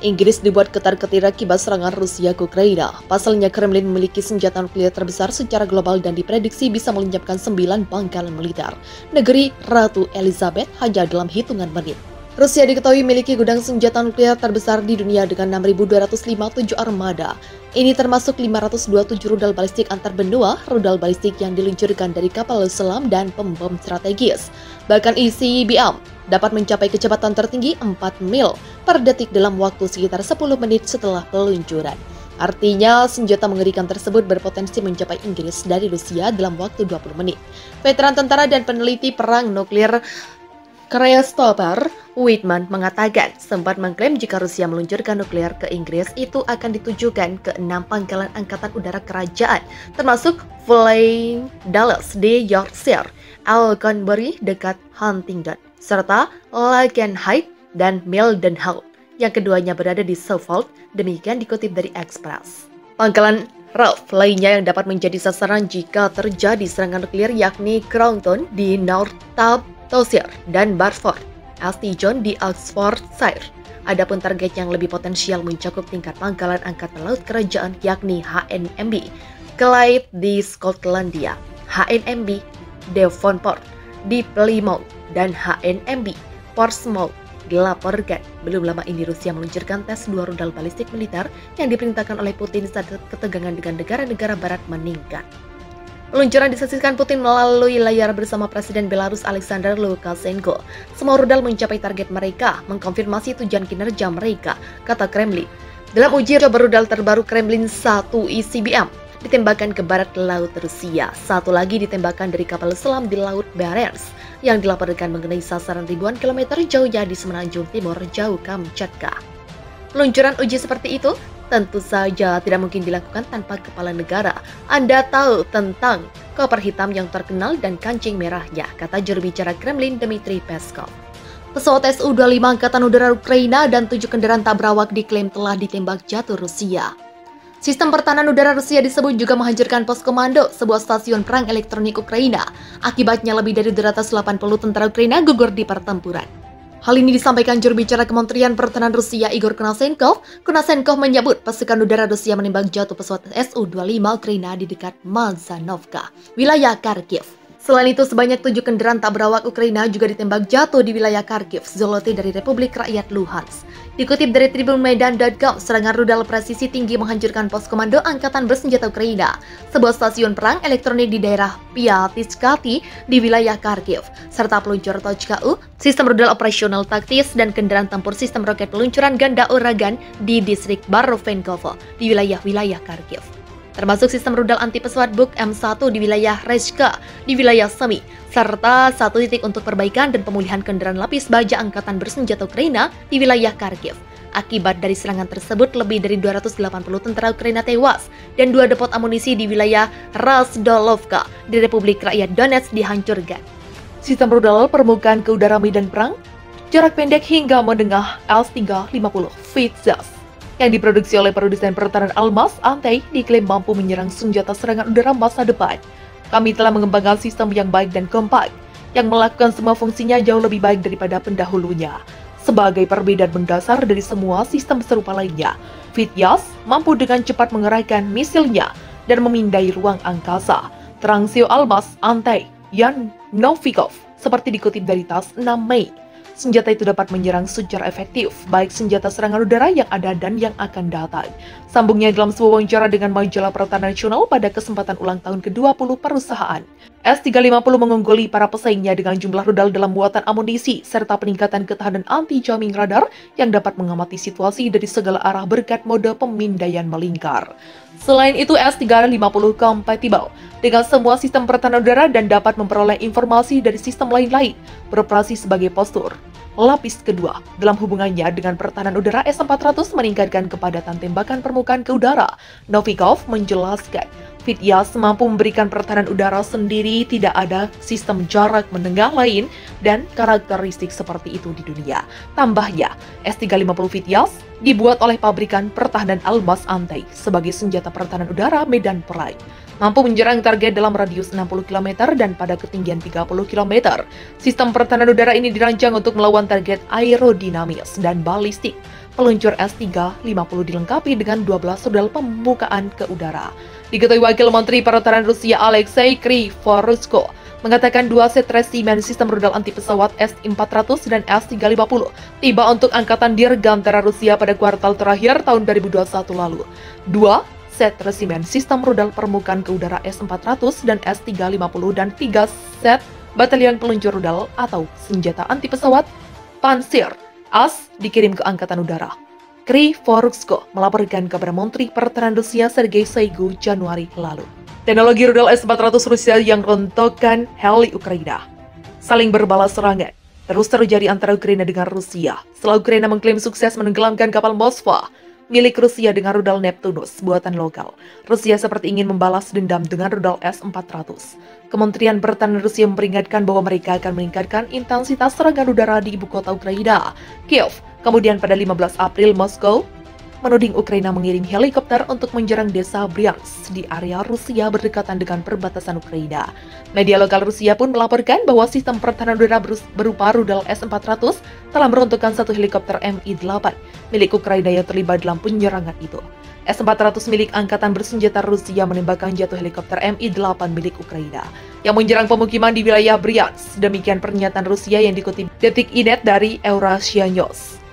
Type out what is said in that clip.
Inggris dibuat ketar-ketir akibat serangan Rusia ke Ukraina. Pasalnya, Kremlin memiliki senjata nuklir terbesar secara global dan diprediksi bisa melenyapkan 9 pangkalan militer negeri Ratu Elizabeth hanya dalam hitungan menit. Rusia diketahui memiliki gudang senjata nuklir terbesar di dunia dengan 6.257 armada. Ini termasuk 527 rudal balistik antar benua, rudal balistik yang diluncurkan dari kapal selam dan pembom strategis. Bahkan ICBM dapat mencapai kecepatan tertinggi 4 mil per detik dalam waktu sekitar 10 menit setelah peluncuran. Artinya, senjata mengerikan tersebut berpotensi mencapai Inggris dari Rusia dalam waktu 20 menit. Veteran tentara dan peneliti perang nuklir Christopher Whitman mengatakan sempat mengklaim jika Rusia meluncurkan nuklir ke Inggris itu akan ditujukan ke 6 pangkalan angkatan udara kerajaan, termasuk Flying Dallas di Yorkshire, Alconbury dekat Huntingdon, serta Lakenheath dan Mildenhall, yang keduanya berada di Suffolk, demikian dikutip dari Express. Pangkalan Ralph lainnya yang dapat menjadi sasaran jika terjadi serangan nuklir yakni Crownton di Northamptonshire dan Barford, St. John di Oxfordshire. Adapun target yang lebih potensial mencakup tingkat pangkalan angkatan laut kerajaan yakni HNMB Clyde di Skotlandia, HNMB Devonport di Plymouth, dan HNMB Portsmouth. Dilaporkan, belum lama ini Rusia meluncurkan tes 2 rudal balistik militer yang diperintahkan oleh Putin saat ketegangan dengan negara-negara barat meningkat. Peluncuran disaksikan Putin melalui layar bersama Presiden Belarus Alexander Lukashenko. Semua rudal mencapai target mereka, mengkonfirmasi tujuan kinerja mereka, kata Kremlin. Dalam uji coba rudal terbaru Kremlin, 1 ICBM ditembakkan ke barat laut Rusia, 1 lagi ditembakkan dari kapal selam di Laut Barents, yang dilaporkan mengenai sasaran ribuan kilometer jauhnya di semenanjung timur jauh Kamchatka. Peluncuran uji seperti itu tentu saja tidak mungkin dilakukan tanpa kepala negara. Anda tahu tentang koper hitam yang terkenal dan kancing merahnya, kata juru bicara Kremlin Dmitry Peskov. Pesawat Su-25 Angkatan Udara Ukraina dan 7 kendaraan tak berawak diklaim telah ditembak jatuh Rusia. Sistem pertahanan udara Rusia disebut juga menghancurkan pos komando sebuah stasiun perang elektronik Ukraina. Akibatnya lebih dari 280 tentara Ukraina gugur di pertempuran. Hal ini disampaikan juru bicara Kementerian Pertahanan Rusia Igor Konashenkov. Konashenkov menyebut pasukan udara Rusia menembak jatuh pesawat Su-25 Ukraina di dekat Mazanovka, wilayah Kharkiv. Selain itu, sebanyak 7 kendaraan tak berawak Ukraina juga ditembak jatuh di wilayah Kharkiv, Zolote dari Republik Rakyat Luhansk. Dikutip dari tribunmedan.com, serangan rudal presisi tinggi menghancurkan pos komando Angkatan Bersenjata Ukraina, sebuah stasiun perang elektronik di daerah Piatiskati di wilayah Kharkiv, serta peluncur Tochka-U, sistem rudal operasional taktis, dan kendaraan tempur sistem roket peluncuran ganda Uragan di distrik Barovenkovo di wilayah-wilayah Kharkiv. Termasuk sistem rudal anti pesawat Buk M1 di wilayah Reshka di wilayah Semi, serta 1 titik untuk perbaikan dan pemulihan kendaraan lapis baja Angkatan Bersenjata Ukraina di wilayah Kharkiv. Akibat dari serangan tersebut, lebih dari 280 tentara Ukraina tewas dan 2 depot amunisi di wilayah Razdolovka di Republik Rakyat Donetsk dihancurkan. Sistem rudal permukaan ke udara medan perang jarak pendek hingga menengah S-350 Fitzus yang diproduksi oleh produsen pertahanan Almas Antey diklaim mampu menyerang senjata serangan udara masa depan. Kami telah mengembangkan sistem yang baik dan kompak, yang melakukan semua fungsinya jauh lebih baik daripada pendahulunya. Sebagai perbedaan mendasar dari semua sistem serupa lainnya, Fitzus mampu dengan cepat mengerahkan misilnya dan memindai ruang angkasa. Terang CEO Almas Antey, Yan Novikov, seperti dikutip dari TASS 6 Mei. Senjata itu dapat menyerang secara efektif, baik senjata serangan udara yang ada dan yang akan datang. Sambungnya dalam sebuah wawancara dengan majalah Pertahanan Nasional pada kesempatan ulang tahun ke-20 perusahaan. S-350 mengungguli para pesaingnya dengan jumlah rudal dalam muatan amunisi, serta peningkatan ketahanan anti-jamming radar yang dapat mengamati situasi dari segala arah berkat mode pemindaian melingkar. Selain itu, S-350 kompatibel dengan semua sistem pertahanan udara dan dapat memperoleh informasi dari sistem lain-lain, beroperasi sebagai postur. Lapis kedua, dalam hubungannya dengan pertahanan udara S-400 meningkatkan kepadatan tembakan permukaan ke udara. Novikov menjelaskan, Fitzus mampu memberikan pertahanan udara sendiri, tidak ada sistem jarak menengah lain dan karakteristik seperti itu di dunia. Tambahnya, S-350 Fitzus dibuat oleh pabrikan pertahanan Almas Antey sebagai senjata pertahanan udara medan perang. Mampu menyerang target dalam radius 60 km dan pada ketinggian 30 km. Sistem pertahanan udara ini dirancang untuk melawan target aerodinamis dan balistik. peluncur S-350 dilengkapi dengan 12 rudal pembukaan ke udara. Diketahui Wakil Menteri Pertahanan Rusia Alexei Krivorushko mengatakan 2 set resimen sistem rudal anti pesawat S-400 dan S-350 tiba untuk Angkatan Dirgantara Rusia pada kuartal terakhir tahun 2021 lalu. 2 set resimen sistem rudal permukaan ke udara S-400 dan S-350 dan 3 set batalion peluncur rudal atau senjata anti pesawat Pansir AS dikirim ke Angkatan Udara. Krivorushko melaporkan kepada Menteri Pertahanan Rusia Sergei Shoigu Januari lalu. Teknologi rudal S-400 Rusia yang rontokkan heli Ukraina. Saling berbalas serangan terus terjadi antara Ukraina dengan Rusia setelah Ukraina mengklaim sukses menenggelamkan kapal Moskva milik Rusia dengan rudal Neptunus buatan lokal. Rusia seperti ingin membalas dendam dengan rudal S-400. Kementerian Pertahanan Rusia memperingatkan bahwa mereka akan meningkatkan intensitas serangan udara di ibu kota Ukraina, Kiev. Kemudian pada 15 April, Moskow menuding Ukraina mengirim helikopter untuk menjerang desa Bryansk di area Rusia berdekatan dengan perbatasan Ukraina. Media lokal Rusia pun melaporkan bahwa sistem pertahanan udara berupa rudal S-400 telah meruntuhkan satu helikopter Mi-8 milik Ukraina yang terlibat dalam penyerangan itu. S-400 milik Angkatan Bersenjata Rusia menembakkan jatuh helikopter Mi-8 milik Ukraina yang menyerang pemukiman di wilayah Bryansk. Demikian pernyataan Rusia yang dikutip Detik.net dari Eurasia News.